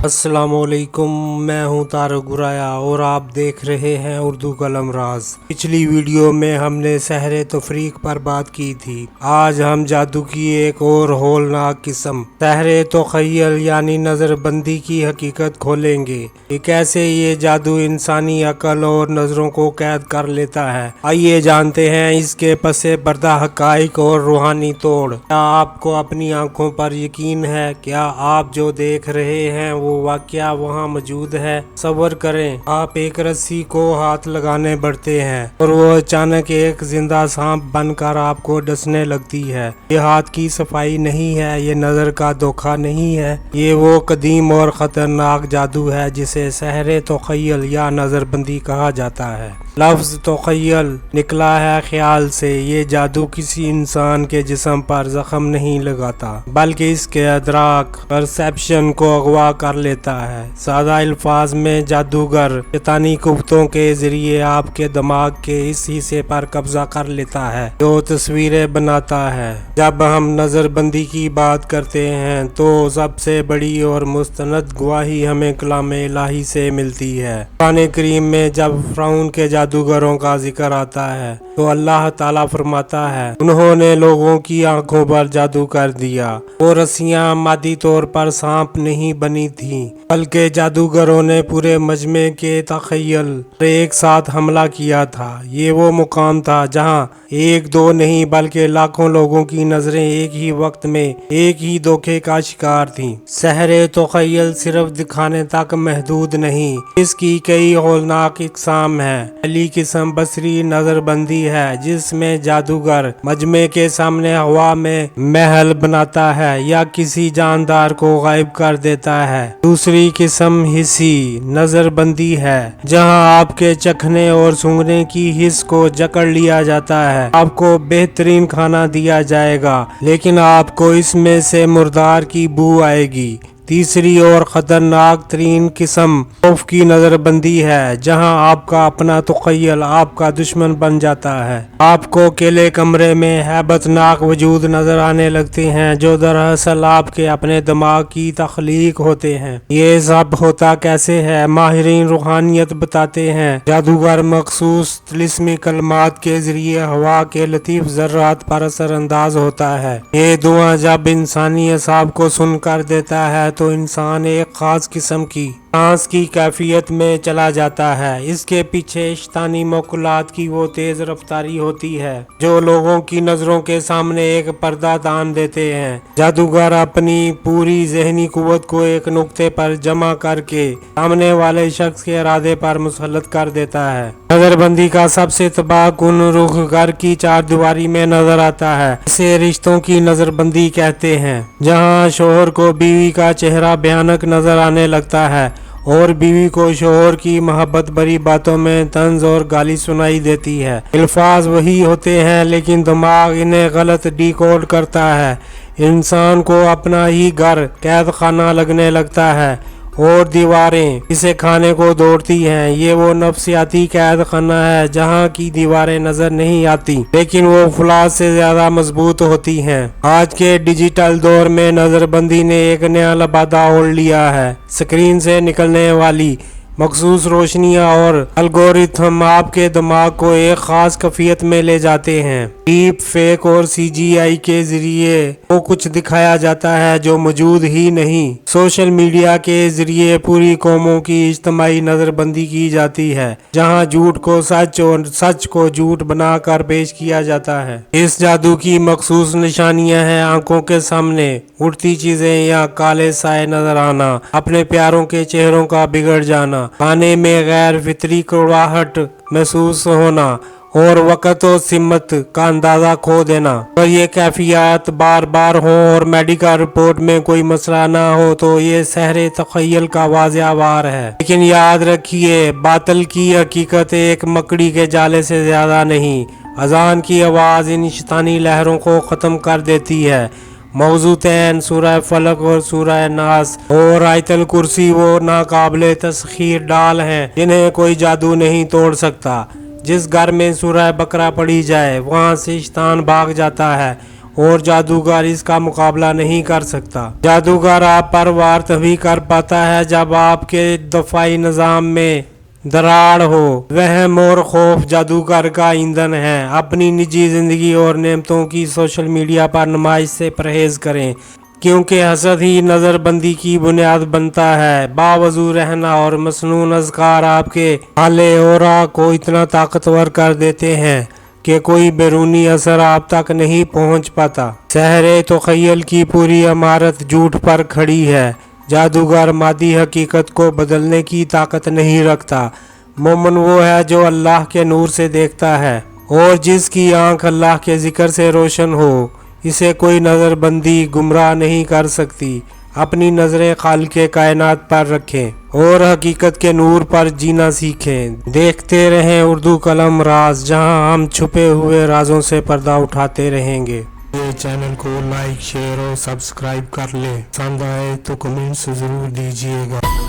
السلام علیکم، میں ہوں طارق گرایا اور آپ دیکھ رہے ہیں اردو قلم راز۔ پچھلی ویڈیو میں ہم نے سحر تفریق پر بات کی تھی۔ آج ہم جادو کی ایک اور ہولناک قسم سحر تخیل یعنی نظر بندی کی حقیقت کھولیں گے کہ کیسے یہ جادو انسانی عقل اور نظروں کو قید کر لیتا ہے۔ آئیے جانتے ہیں اس کے پس پردہ حقائق اور روحانی توڑ۔ کیا آپ کو اپنی آنکھوں پر یقین ہے؟ کیا آپ جو دیکھ رہے ہیں وہ واقعہ وہاں موجود ہے؟ تصور کریں آپ ایک رسی کو ہاتھ لگانے بڑھتے ہیں اور وہ اچانک ایک زندہ سانپ بن کر آپ کو ڈسنے لگتی ہے۔ یہ ہاتھ کی صفائی نہیں ہے، یہ نظر کا دھوکہ نہیں ہے، یہ وہ قدیم اور خطرناک جادو ہے جسے سحر تخیل یا نظر بندی کہا جاتا ہے۔ لفظ تخیل نکلا ہے خیال سے۔ یہ جادو کسی انسان کے جسم پر زخم نہیں لگاتا بلکہ اس کے ادراک پرسیپشن کو اغوا کر لیتا ہے۔ سادہ الفاظ میں جادوگر شیطانی قوتوں کے ذریعے آپ کے دماغ کے اس حصے پر قبضہ کر لیتا ہے جو تصویریں بناتا ہے۔ جب ہم نظر بندی کی بات کرتے ہیں تو سب سے بڑی اور مستند گواہی ہمیں کلام الہی سے ملتی ہے۔ قرآن کریم میں جب فرعون کے جادوگروں کا ذکر آتا ہے تو اللہ تعالیٰ فرماتا ہے انہوں نے لوگوں کی آنکھوں پر جادو کر دیا۔ وہ رسیاں مادی طور پر سانپ نہیں بنی تھیں بلکہ جادوگروں نے پورے مجمع کے تخیل پر ایک ساتھ حملہ کیا تھا۔ یہ وہ مقام تھا جہاں ایک دو نہیں بلکہ لاکھوں لوگوں کی نظریں ایک ہی وقت میں ایک ہی دھوکے کا شکار تھیں۔ سحر تخیل صرف دکھانے تک محدود نہیں، اس کی کئی ہولناک اقسام ہیں۔ پہلی قسم بصری نظر بندی ہے جس میں جادوگر مجمع کے سامنے ہوا میں محل بناتا ہے یا کسی جاندار کو غائب کر دیتا ہے۔ دوسری قسم حسی نظر بندی ہے جہاں آپ کے چکھنے اور سونگھنے کی حس کو جکڑ لیا جاتا ہے۔ آپ کو بہترین کھانا دیا جائے گا لیکن آپ کو اس میں سے مردار کی بو آئے گی۔ تیسری اور خطرناک ترین قسم خوف کی نظر بندی ہے جہاں آپ کا اپنا تخیل آپ کا دشمن بن جاتا ہے۔ آپ کو اکیلے کمرے میں ہیبت ناک وجود نظر آنے لگتے ہیں جو دراصل آپ کے اپنے دماغ کی تخلیق ہوتے ہیں۔ یہ سب ہوتا کیسے ہے؟ ماہرین روحانیت بتاتے ہیں جادوگر مخصوص طلسمی کلمات کے ذریعے ہوا کے لطیف ذرات پر اثر انداز ہوتا ہے۔ یہ دعا جب انسانی اعصاب کو سن کر دیتا ہے تو انسان ایک خاص قسم کی سانس کی کیفیت میں چلا جاتا ہے۔ اس کے پیچھے شیطانی موکلات کی وہ تیز رفتاری ہوتی ہے جو لوگوں کی نظروں کے سامنے ایک پردہ تان دیتے ہیں۔ جادوگر اپنی پوری ذہنی قوت کو ایک نقطے پر جمع کر کے سامنے والے شخص کے ارادے پر مسلط کر دیتا ہے۔ نظر بندی کا سب سے تباہ کن رخ گھر کی چار دیواری میں نظر آتا ہے۔ اسے رشتوں کی نظر بندی کہتے ہیں جہاں شوہر کو بیوی کا چہرہ بھیانک نظر آنے لگتا ہے اور بیوی کو شوہر کی محبت بھری باتوں میں طنز اور گالی سنائی دیتی ہے۔ الفاظ وہی ہوتے ہیں لیکن دماغ انہیں غلط ڈی کوڈ کرتا ہے۔ انسان کو اپنا ہی گھر قید خانہ لگنے لگتا ہے اور دیواریں اسے کھانے کو دوڑتی ہیں۔ یہ وہ نفسیاتی قید خانہ ہے جہاں کی دیواریں نظر نہیں آتی لیکن وہ فولاذ سے زیادہ مضبوط ہوتی ہیں۔ آج کے ڈیجیٹل دور میں نظر بندی نے ایک نیا لبادہ اوڑھ لیا ہے۔ اسکرین سے نکلنے والی مخصوص روشنیاں اور الگورتھم آپ کے دماغ کو ایک خاص کیفیت میں لے جاتے ہیں۔ ڈیپ فیک اور سی جی آئی کے ذریعے وہ کچھ دکھایا جاتا ہے جو موجود ہی نہیں۔ سوشل میڈیا کے ذریعے پوری قوموں کی اجتماعی نظر بندی کی جاتی ہے جہاں جھوٹ کو سچ اور سچ کو جھوٹ بنا کر پیش کیا جاتا ہے۔ اس جادو کی مخصوص نشانیاں ہیں آنکھوں کے سامنے اڑتی چیزیں یا کالے سائے نظر آنا، اپنے پیاروں کے چہروں کا بگڑ جانا، کھانے میں غیر فطری کڑواہٹ محسوس ہونا اور وقت و سمت کا اندازہ کھو دینا۔ اگر یہ کیفیات بار بار ہوں اور میڈیکل رپورٹ میں کوئی مسئلہ نہ ہو تو یہ سحر تخیل کا واضح وار ہے۔ لیکن یاد رکھیے باطل کی حقیقت ایک مکڑی کے جالے سے زیادہ نہیں۔ اذان کی آواز ان شیطانی لہروں کو ختم کر دیتی ہے۔ موضوعتین سورہ فلق اور سورہ ناس اور آیت الکرسی وہ ناقابل تسخیر ڈال ہیں جنہیں کوئی جادو نہیں توڑ سکتا۔ جس گھر میں سورہ بقرہ پڑھی جائے وہاں سے شیطان بھاگ جاتا ہے اور جادوگر اس کا مقابلہ نہیں کر سکتا۔ جادوگر آپ پر وار تبھی کر پاتا ہے جب آپ کے دفاعی نظام میں دراڑ ہو۔ وہم اور خوف جادوگر کا ایندھن ہے۔ اپنی نجی زندگی اور نعمتوں کی سوشل میڈیا پر نمائش سے پرہیز کریں، کیونکہ حسد ہی نظر بندی کی بنیاد بنتا ہے۔ باوضو رہنا اور مسنون اذکار آپ کے حالے اورا کو اتنا طاقتور کر دیتے ہیں کہ کوئی بیرونی اثر آپ تک نہیں پہنچ پاتا۔ سحر تخیل کی پوری عمارت جھوٹ پر کھڑی ہے۔ جادوگر مادی حقیقت کو بدلنے کی طاقت نہیں رکھتا۔ مومن وہ ہے جو اللہ کے نور سے دیکھتا ہے اور جس کی آنکھ اللہ کے ذکر سے روشن ہو۔ اسے کوئی نظر بندی گمراہ نہیں کر سکتی۔ اپنی نظریں خالق کائنات پر رکھیں اور حقیقت کے نور پر جینا سیکھیں۔ دیکھتے رہیں اردو قلم راز، جہاں ہم چھپے ہوئے رازوں سے پردہ اٹھاتے رہیں گے۔ یہ چینل کو لائک، شیئر اور سبسکرائب کر لیں۔ پسند آئے تو کمنٹس ضرور دیجیے گا۔